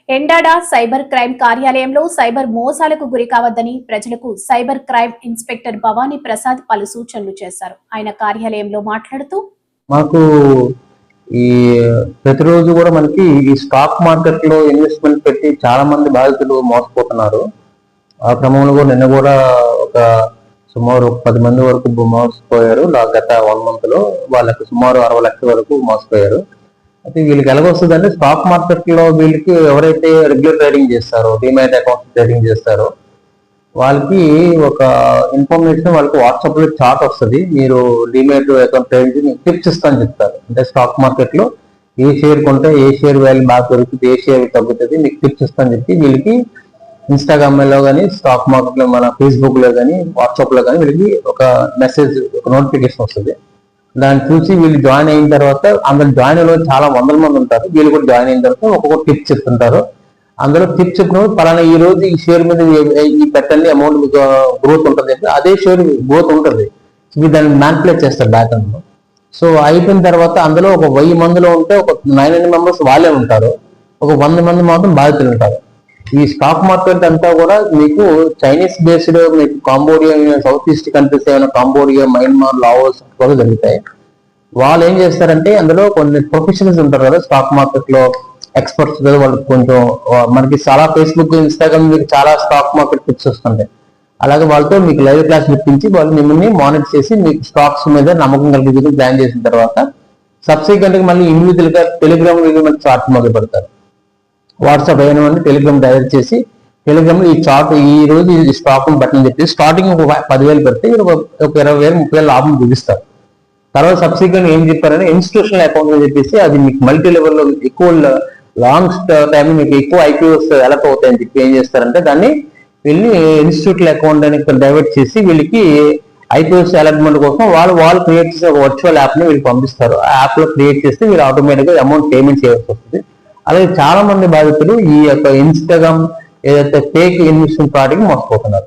Endada cyber crime కార్యాలయంలో cyber మోసాలకు గురి కావద్దని ప్రజలకు cyber crime inspector Bhavani Prasad పలు సూచనలు చేశారు. ఆయన కార్యాలయంలో మాట్లాడుతూ మాకు ఈ ప్రతిరోజు కూడా మనకి ఈ స్టాక్ మార్కెట్ లో ఇన్వెస్ట్మెంట్ పెట్టి చాలా మంది బాధితులు మోసపోతున్నారు. ఆ క్రమంలో నిన్న కూడా ఒక సుమారు 10 మంది వరకు మోసపోయారు. గత 1 month లో వాళ్ళకి సుమారు 60 లక్షల వరకు మోసపోయారు. అయితే వీళ్ళకి ఎలాగొస్తుందంటే స్టాక్ మార్కెట్ లో వీళ్ళకి ఎవరైతే రెగ్యులర్ ట్రేడింగ్ చేస్తారో, డిమాట్ అకౌంట్ ట్రేడింగ్ చేస్తారో వాళ్ళకి ఒక ఇన్ఫర్మేషన్ వాళ్ళకి వాట్సాప్ లో చాట్ వస్తుంది. మీరు డిమాట్ అకౌంట్ ట్రేడింగ్ టిప్స్ ఇస్తాను చెప్తారు. అంటే స్టాక్ మార్కెట్ లో ఏ షేర్ కొంటే ఏ షేర్ వాల్యూ బాగా పెరుగుతుంది, ఏ షేర్ తగ్గుతుంది, మీకు టిప్స్ ఇస్తాను చెప్పి వీళ్ళకి ఇన్స్టాగ్రామ్ లో కానీ, స్టాక్ మార్కెట్ లో, మన ఫేస్బుక్ లో కానీ, వాట్సాప్ లో కానీ వీళ్ళకి ఒక మెసేజ్, ఒక నోటిఫికేషన్ వస్తుంది. దాన్ని చూసి వీళ్ళు జాయిన్ అయిన తర్వాత, అందులో జాయిన్ అయిన చాలా వందల మంది ఉంటారు. వీళ్ళు కూడా జాయిన్ అయిన తర్వాత ఒక్కొక్క టిప్స్ చెప్తుంటారు. అందులో టిప్స్ చెప్పినప్పుడు పలానా ఈ రోజు ఈ షేర్ మీద ఈ పెట్టండి, అమౌంట్ మీకు గ్రోత్ ఉంటుంది, అదే షేర్ గ్రోత్ ఉంటుంది. మీరు దాన్ని మ్యానిపులేట్ చేస్తారు బ్యాక్ ఎండ్ లో. సో అయిపోయిన తర్వాత అందులో ఒక 1000 మందిలో ఉంటే ఒక 900 మెంబర్స్ వాళ్ళే ఉంటారు, ఒక 100 మంది మాత్రం బాధితులు ఉంటారు. ఈ స్టాక్ మార్కెట్ అంతా కూడా మీకు చైనీస్ బేస్డ్, మీకు కాంబోడియా, సౌత్ ఈస్ట్ కంట్రీస్ ఏమైనా కాంబోడియా, మయన్మార్, లావోస్ కూడా జరుగుతాయి. వాళ్ళు ఏం చేస్తారంటే అందులో కొన్ని ప్రొఫెషనల్స్ ఉంటారు కదా స్టాక్ మార్కెట్ లో, ఎక్స్పర్ట్స్ కదా, వాళ్ళు కొంచెం మనకి చాలా ఫేస్బుక్, ఇన్స్టాగ్రామ్ మీకు చాలా స్టాక్ మార్కెట్ టిప్స్ వస్తుంటాయి. అలాగే వాళ్ళతో మీకు లైవ్ క్లాస్ ఇప్పించి వాళ్ళు మిమ్మల్ని మానిటర్ చేసి మీకు స్టాక్స్ మీద నమ్మకం కలిగి ప్లాన్ చేసిన తర్వాత సబ్సిక్వెంట్ గా మళ్ళీ ఇండివిజువల్ గా టెలిగ్రామ్ చార్ట్ మొదలు పెడతారు. వాట్సాప్ అయిన టెలిగ్రామ్ డైరెక్ట్ చేసి టెలిగ్రామ్ లో ఈ చార్ట్ ఈ రోజు ఈ స్టాక్ బట్టని చెప్పి స్టార్టింగ్ ఒక 10,000 పెడితే ఒక 20,000, 30,000 లాభం చూపిస్తారు. తర్వాత సబ్సిక్వెంట్ ఏం చెప్పారంటే ఇన్స్టిట్యూషనల్ అకౌంట్ అని చెప్పేసి అది మీకు మల్టీ లెవెల్లో ఎక్కువ లాంగ్ టైం మీకు ఎక్కువ ఐపీఓస్ ఎలక్ అవుతాయని చెప్పి ఏం చేస్తారంటే దాన్ని వెళ్ళి ఇన్స్టిట్యూషనల్ అకౌంట్ అని డైవర్ట్ చేసి వీళ్ళకి ఐపీఓస్ అలాట్మెంట్ కోసం వాళ్ళు క్రియేట్ చేసిన ఒక వర్చువల్ యాప్ ని వీళ్ళు పంపిస్తారు. ఆ యాప్ లో క్రియేట్ చేస్తే వీళ్ళు ఆటోమేటిక్ గా అమౌంట్ పేమెంట్ చేయాల్సి వస్తుంది. అలాగే చాలా మంది బాధితులు ఈ యొక్క ఇన్స్టాగ్రామ్ ఏదైతే ఫేక్ ఇన్వెస్ట్మెంట్ ప్రాడక్ట్ మోసపోతున్నారు.